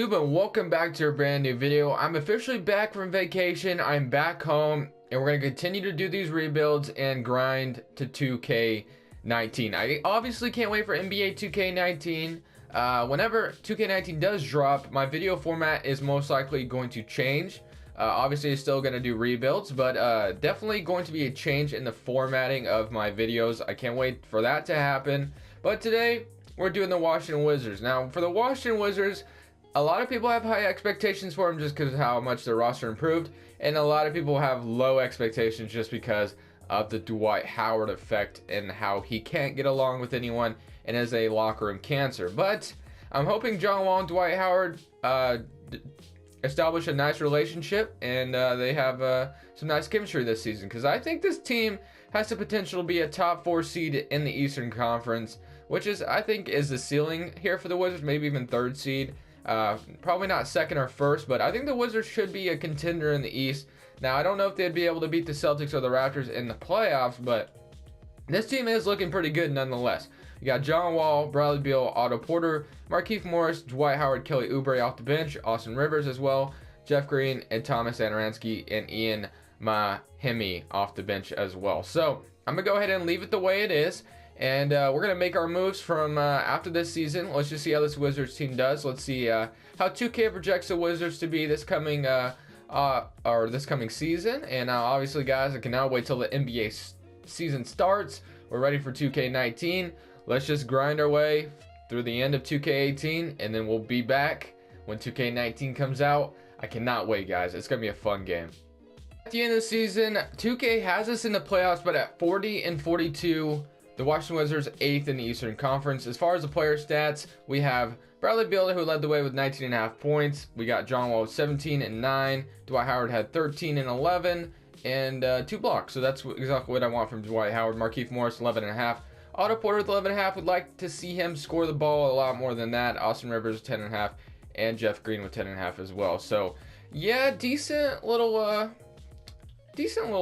YouTube, and welcome back to a brand new video. I'm officially back from vacation. I'm back home and we're going to continue to do these rebuilds and grind to 2K19. I obviously can't wait for NBA 2K19. Whenever 2K19 does drop, my video format is most likely going to change. Obviously it's still going to do rebuilds, but definitely going to be a change in the formatting of my videos. I can't wait for that to happen. But today we're doing the Washington Wizards. Now for the Washington Wizards, a lot of people have high expectations for them just because of how much their roster improved, and a lot of people have low expectations just because of the Dwight Howard effect and how he can't get along with anyone and is a locker room cancer. But I'm hoping John Wall and Dwight Howard establish a nice relationship and they have some nice chemistry this season, because I think this team has the potential to be a top 4 seed in the Eastern Conference, which is, I think, is the ceiling here for the Wizards, maybe even 3rd seed. Probably not 2nd or 1st, but I think the Wizards should be a contender in the East. Now, I don't know if they'd be able to beat the Celtics or the Raptors in the playoffs, but this team is looking pretty good nonetheless. You got John Wall, Bradley Beal, Otto Porter, Markieff Morris, Dwight Howard, Kelly Oubre off the bench, Austin Rivers as well, Jeff Green, and Thomas Satoransky, and Ian Mahinmi off the bench as well. So I'm going to go ahead and leave it the way it is. And we're going to make our moves from after this season. Let's just see how this Wizards team does. Let's see how 2K projects the Wizards to be this coming season. And obviously, guys, I cannot wait till the NBA season starts. We're ready for 2K19. Let's just grind our way through the end of 2K18, and then we'll be back when 2K19 comes out. I cannot wait, guys. It's going to be a fun game. At the end of the season, 2K has us in the playoffs, but at 40-42. The Washington Wizards 8th in the Eastern Conference. As far as the player stats, we have Bradley Beal, who led the way with 19.5 points. We got John Wall with 17 and 9. Dwight Howard had 13 and 11 and 2 blocks. So that's exactly what I want from Dwight Howard. Markieff Morris 11.5. Otto Porter with 11.5. Would like to see him score the ball a lot more than that. Austin Rivers 10.5 and Jeff Green with 10.5 as well. So yeah, decent little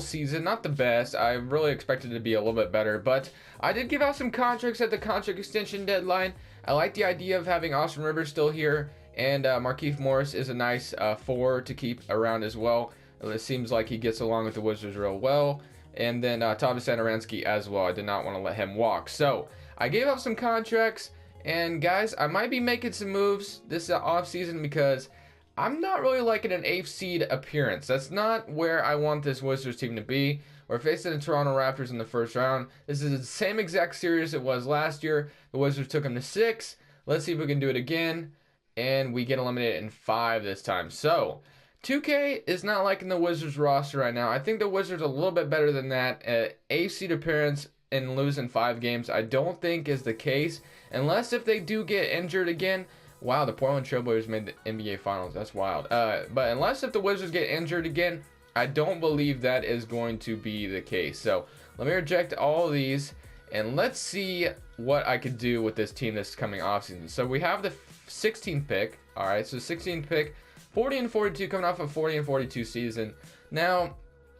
season. Not the best. I really expected it to be a little bit better, but I did give out some contracts at the contract extension deadline. I like the idea of having Austin Rivers still here, and Markieff Morris is a nice forward to keep around as well. It seems like he gets along with the Wizards real well. And then Thomas Satoransky as well. I did not want to let him walk. So I gave out some contracts, and guys, I might be making some moves this offseason because I'm not really liking an 8th seed appearance. That's not where I want this Wizards team to be. We're facing the Toronto Raptors in the first round. This is the same exact series it was last year. The Wizards took them to 6. Let's see if we can do it again. And we get eliminated in 5 this time. So 2K is not liking the Wizards roster right now. I think the Wizards are a little bit better than that. 8th seed appearance and losing 5 games, I don't think is the case. Unless if they do get injured again. Wow, the Portland Trailblazers made the NBA Finals. That's wild. But unless if the Wizards get injured again, I don't believe that is going to be the case. So let me reject all of these, and let's see what I could do with this team this coming offseason. So we have the 16th pick. All right, so 16th pick, 40-42, coming off a 40-42 season. Now,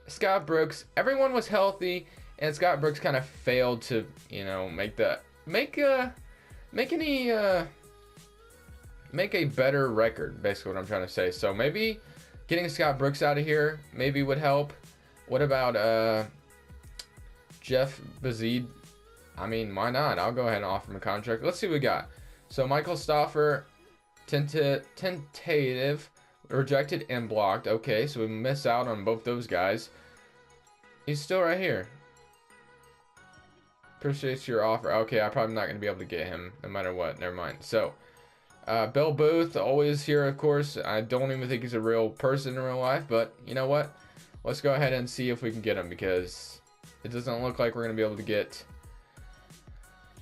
Scott Brooks, everyone was healthy, and Scott Brooks kind of failed to, make a better record, basically what I'm trying to say. So maybe getting Scott Brooks out of here maybe would help. What about Jeff Bazid? I mean, why not? I'll go ahead and offer him a contract. Let's see what we got. So Michael Stauffer, tentative, rejected and blocked. Okay, so we miss out on both those guys. He's still right here. Appreciate your offer. Okay, I'm probably not going to be able to get him no matter what. Never mind. So Bill Booth, always here, of course. I don't even think he's a real person in real life, but you know what? Let's go ahead and see if we can get him, because it doesn't look like we're going to be able to get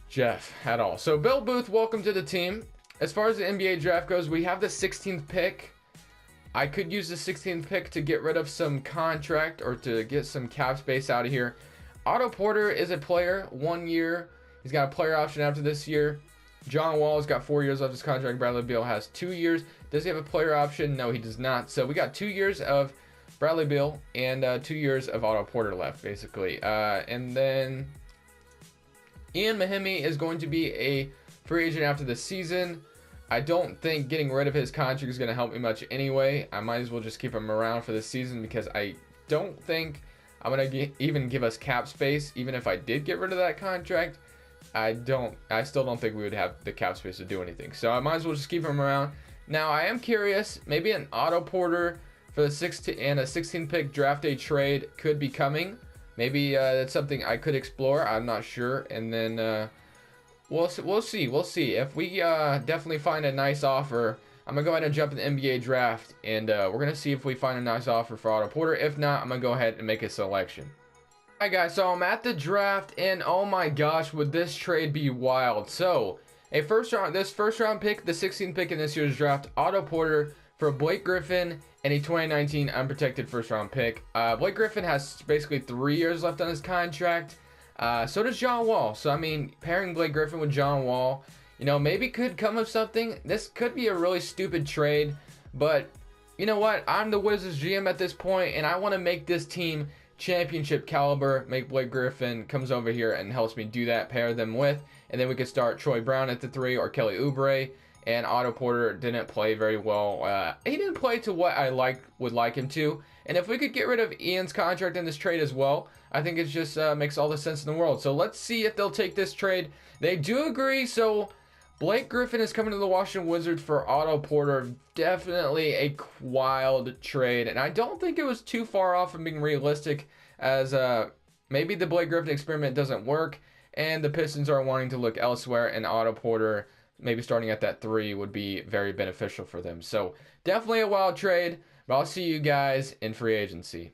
Jeff at all. So Bill Booth, welcome to the team. As far as the NBA draft goes, we have the 16th pick. I could use the 16th pick to get rid of some contract or to get some cap space out of here. Otto Porter is a player, 1 year. He's got a player option after this year. John Wall has got 4 years left his contract. Bradley Beal has 2 years. Does he have a player option? No, he does not. So we got 2 years of Bradley Beal and 2 years of Otto Porter left, basically. And then Ian Mahinmi is going to be a free agent after the season. I don't think getting rid of his contract is going to help me much anyway. I might as well just keep him around for this season because I don't think I'm going to even give us cap space. Even if I did get rid of that contract, I still don't think we would have the cap space to do anything. So I might as well just keep him around. Now I am curious, maybe an Otto Porter for the 16 pick draft day trade could be coming. Maybe that's something I could explore. I'm not sure. And then we'll see. If we definitely find a nice offer, I'm going to go ahead and jump in the NBA draft. And we're going to see if we find a nice offer for Otto Porter. If not, I'm going to go ahead and make a selection. Alright guys, so I'm at the draft. And oh my gosh, would this trade be wild. So, this first round pick, the 16th pick in this year's draft, Otto Porter for Blake Griffin and a 2019 unprotected first round pick. Blake Griffin has basically 3 years left on his contract. So does John Wall. So, I mean, pairing Blake Griffin with John Wall, you know, maybe could come of something. This could be a really stupid trade. But, you know what? I'm the Wizards GM at this point, and I want to make this team championship caliber. Make Blake Griffin comes over here and helps me do that, pair them with. And then we could start Troy Brown at the 3 or Kelly Oubre. And Otto Porter didn't play very well. He didn't play to what I would like him to. And if we could get rid of Ian's contract in this trade as well, I think it just makes all the sense in the world. So let's see if they'll take this trade. They do agree. So Blake Griffin is coming to the Washington Wizards for Otto Porter. Definitely a wild trade. And I don't think it was too far off from being realistic, as maybe the Blake Griffin experiment doesn't work. And the Pistons are wanting to look elsewhere, and Otto Porter maybe starting at that 3 would be very beneficial for them. So definitely a wild trade, but I'll see you guys in free agency.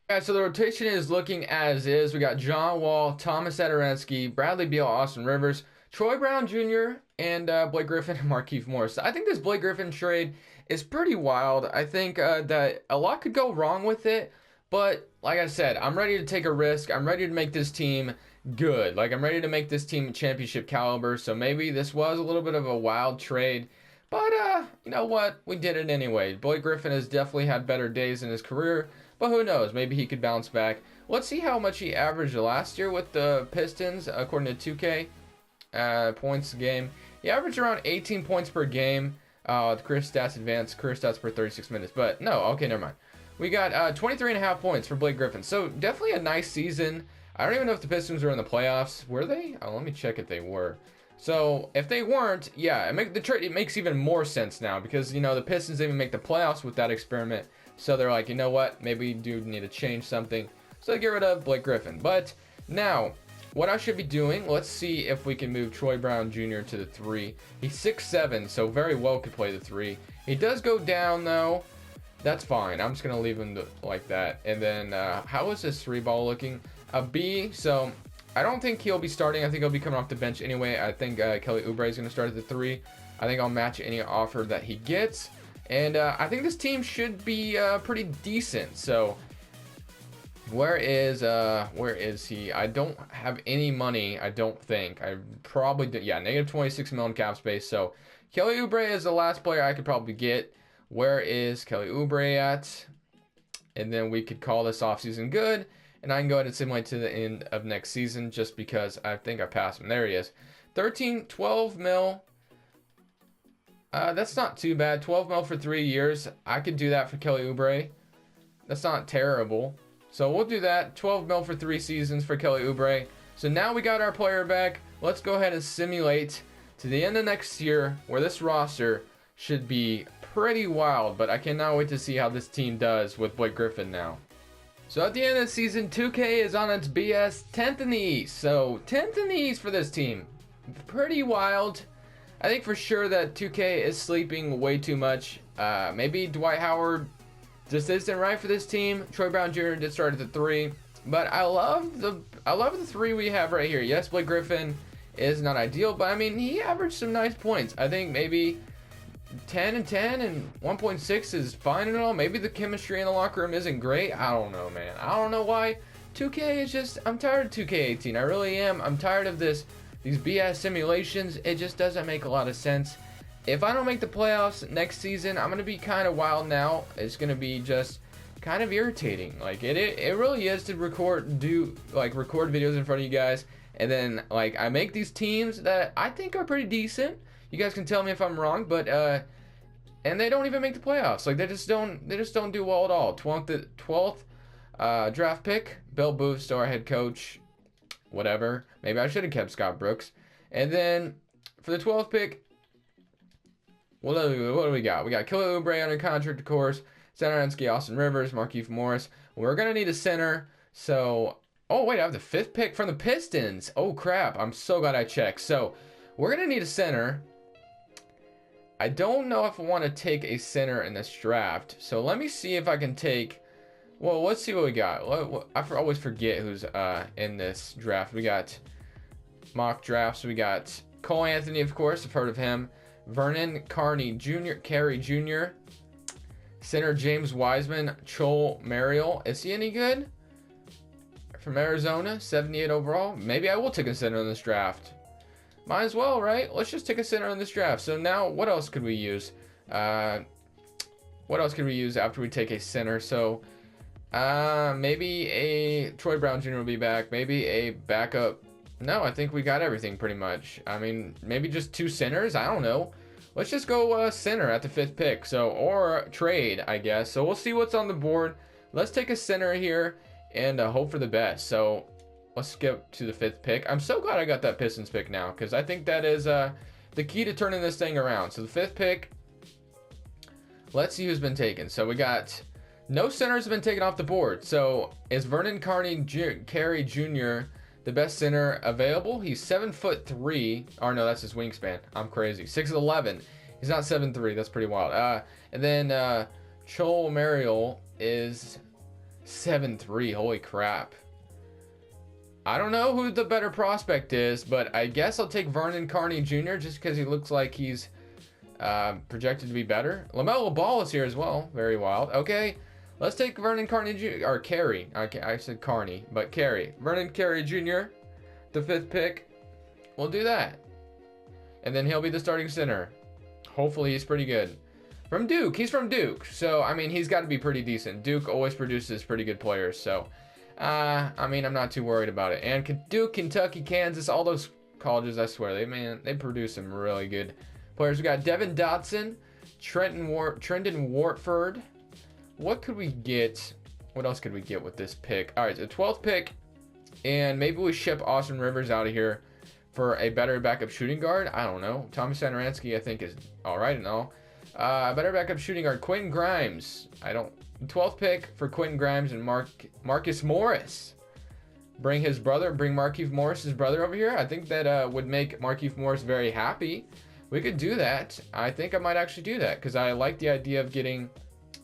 Guys, so the rotation is looking as is. We got John Wall, Thomas Satoransky, Bradley Beal, Austin Rivers, Troy Brown Jr., and Blake Griffin and Markieff Morris. I think this Blake Griffin trade is pretty wild. I think that a lot could go wrong with it, but like I said, I'm ready to take a risk. I'm ready to make this team good. Like, I'm ready to make this team championship caliber. So maybe this was a little bit of a wild trade, but you know what? We did it anyway. Blake Griffin has definitely had better days in his career, but who knows? Maybe he could bounce back. Let's see how much he averaged last year with the Pistons, according to 2K points a game. He averaged around 18 points per game. The career stats advanced, career stats per 36 minutes. But no, okay, never mind. We got 23.5 points for Blake Griffin. So definitely a nice season. I don't even know if the Pistons were in the playoffs. Were they? Oh, let me check if they were. So if they weren't, yeah, it makes even more sense now, because, you know, the Pistons didn't even make the playoffs with that experiment. So they're like, you know what? Maybe we do need to change something. So they get rid of Blake Griffin. But now, what I should be doing, let's see if we can move Troy Brown Jr. to the 3. He's 6'7", so very well could play the 3. He does go down, though. That's fine. I'm just going to leave him like that. And then, how is this 3 ball looking? A B, so I don't think he'll be starting. I think he'll be coming off the bench anyway. I think Kelly Oubre is going to start at the 3. I think I'll match any offer that he gets. And I think this team should be pretty decent. So where is he? I don't have any money, I don't think. I probably do. Yeah, negative 26 million cap space. So Kelly Oubre is the last player I could probably get. Where is Kelly Oubre at? And then we could call this offseason good. And I can go ahead and simulate to the end of next season, just because I think I passed him. There he is. 12 mil. That's not too bad. 12 mil for 3 years. I could do that for Kelly Oubre. That's not terrible. So we'll do that. 12 mil for 3 seasons for Kelly Oubre. So now we got our player back. Let's go ahead and simulate to the end of next year, where this roster should be pretty wild. But I cannot wait to see how this team does with Blake Griffin now. So at the end of the season, 2K is on its BS 10th in the East. So 10th in the East for this team. Pretty wild. I think for sure that 2K is sleeping way too much. Maybe Dwight Howard just isn't right for this team. Troy Brown Jr. did start at the 3. But I love the 3 we have right here. Yes, Blake Griffin is not ideal, but I mean, he averaged some nice points. I think maybe 10 and 10 and 1.6 is fine and all. Maybe the chemistry in the locker room isn't great. I don't know, man. I don't know why. 2K is just, I'm tired of 2K18. I really am. I'm tired of these BS simulations. It just doesn't make a lot of sense. If I don't make the playoffs next season, I'm going to be kind of wild now. It's going to be just kind of irritating. Like, it really is to record videos in front of you guys. And then, like, I make these teams that I think are pretty decent. You guys can tell me if I'm wrong, but and they don't even make the playoffs. Like they just don't do well at all. 12th draft pick, Bill Booth, our head coach. Whatever. Maybe I should have kept Scott Brooks. And then for the 12th pick, what do we got? We got Kelly Oubre under contract, of course. Sanarensky, Austin Rivers, Markieff Morris. We're gonna need a center. So, oh wait, I have the 5th pick from the Pistons. Oh crap! I'm so glad I checked. So, we're gonna need a center. I don't know if I want to take a center in this draft. So let me see if I can take. Well, let's see what we got. I always forget who's in this draft. We got mock drafts. We got Cole Anthony, of course. I've heard of him. Vernon Carney Jr., Carey Jr., center James Wiseman, Joel Mariel. Is he any good? From Arizona, 78 overall. Maybe I will take a center in this draft. Might as well, right? Let's just take a center in this draft. So now, what else could we use? What else could we use after we take a center? So, maybe a Troy Brown Jr. will be back. Maybe a backup. No, I think we got everything pretty much. I mean, maybe just 2 centers. I don't know. Let's just go center at the 5th pick. So, or trade, I guess. So we'll see what's on the board. Let's take a center here and hope for the best. So let's skip to the 5th pick. I'm so glad I got that Pistons pick now because I think that is the key to turning this thing around. So the 5th pick. Let's see who's been taken. So we got no centers have been taken off the board. So is Vernon Carney Carey Jr. the best center available? He's 7'3". Or no, that's his wingspan. I'm crazy. 6'11". He's not 7'3". That's pretty wild. And then Joel Mariel is 7'3". Holy crap. I don't know who the better prospect is, but I guess I'll take Vernon Carney Jr. just because he looks like he's projected to be better. LaMelo Ball is here as well. Very wild. Okay. Let's take Vernon Carney Jr. or Carey. I said Carney, but Carey. Vernon Carey Jr., the 5th pick. We'll do that. And then he'll be the starting center. Hopefully he's pretty good. From Duke. He's from Duke. So, I mean, he's got to be pretty decent. Duke always produces pretty good players. So, I mean, I'm not too worried about it. And Duke, Kentucky, Kansas, all those colleges, I swear, they produce some really good players. We got Devin Dotson, Trenton Wartford. What could we get? What else could we get with this pick? All right, so 12th pick, and maybe we ship Austin Rivers out of here for a better backup shooting guard. I don't know. Tommy Sanaransky, I think, is all right and all. Better backup shooting guard, Quentin Grimes. 12th pick for Quentin Grimes and Marcus Morris. Bring Markieff Morris' brother over here. I think that would make Markieff Morris very happy. We could do that. I think I might actually do that because I like the idea of getting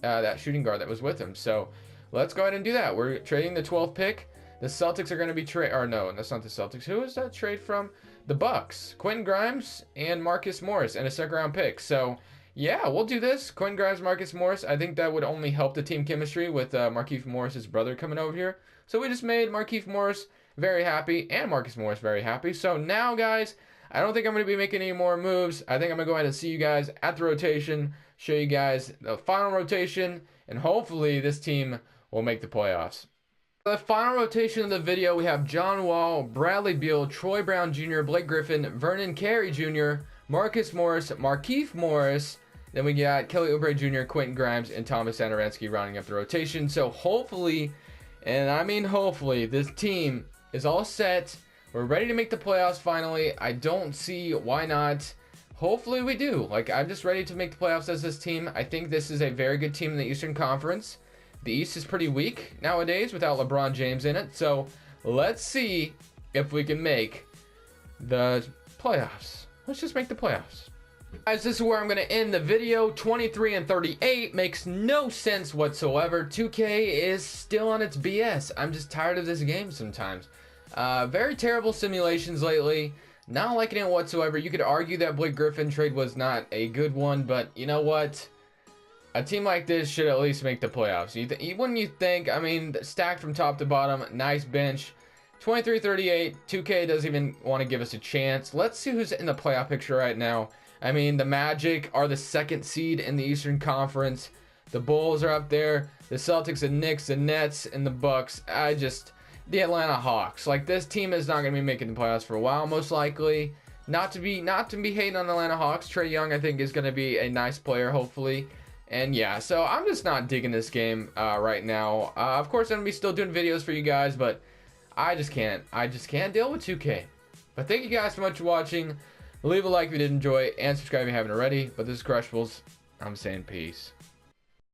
that shooting guard that was with him. So let's go ahead and do that. We're trading the 12th pick. The Celtics are going to be no, that's not the Celtics. Who is that trade from? The Bucks. Quentin Grimes and Marcus Morris and a 2nd round pick. So yeah, we'll do this. Quentin Grimes, Marcus Morris. I think that would only help the team chemistry with Markieff Morris' brother coming over here. So we just made Markieff Morris very happy and Marcus Morris very happy. So now, guys, I don't think I'm going to be making any more moves. I think I'm going to go ahead and see you guys at the rotation, show you guys the final rotation, and hopefully this team will make the playoffs. For the final rotation of the video, we have John Wall, Bradley Beal, Troy Brown Jr., Blake Griffin, Vernon Carey Jr., Marcus Morris, Markieff Morris. Then we got Kelly Oubre Jr., Quentin Grimes, and Thomas Sanaransky rounding up the rotation. So hopefully, and I mean hopefully, this team is all set. We're ready to make the playoffs finally. I don't see why not. Hopefully we do. I'm just ready to make the playoffs as this team. I think this is a very good team in the Eastern Conference. The East is pretty weak nowadays without LeBron James in it. So let's see if we can make the playoffs. Let's just make the playoffs. Guys, this is where I'm going to end the video. 23-38 makes no sense whatsoever. 2K is still on its BS. I'm just tired of this game sometimes. Very terrible simulations lately. Not liking it whatsoever. You could argue that Blake Griffin trade was not a good one, but you know what? A team like this should at least make the playoffs. Wouldn't you think? I mean, stacked from top to bottom, nice bench. 23-38, 2K doesn't even want to give us a chance. Let's see who's in the playoff picture right now. I mean, the Magic are the 2nd seed in the Eastern Conference. The Bulls are up there. The Celtics, the Knicks, the Nets, and the Bucks. The Atlanta Hawks. This team is not going to be making the playoffs for a while, most likely. not to be hating on the Atlanta Hawks. Trae Young, I think, is going to be a nice player, hopefully. And yeah, so I'm just not digging this game right now. Of course, I'm going to be still doing videos for you guys, but I just can't deal with 2K. But thank you guys so much for watching. Leave a like if you did enjoy, and subscribe if you haven't already. But this is Crushables. I'm saying peace.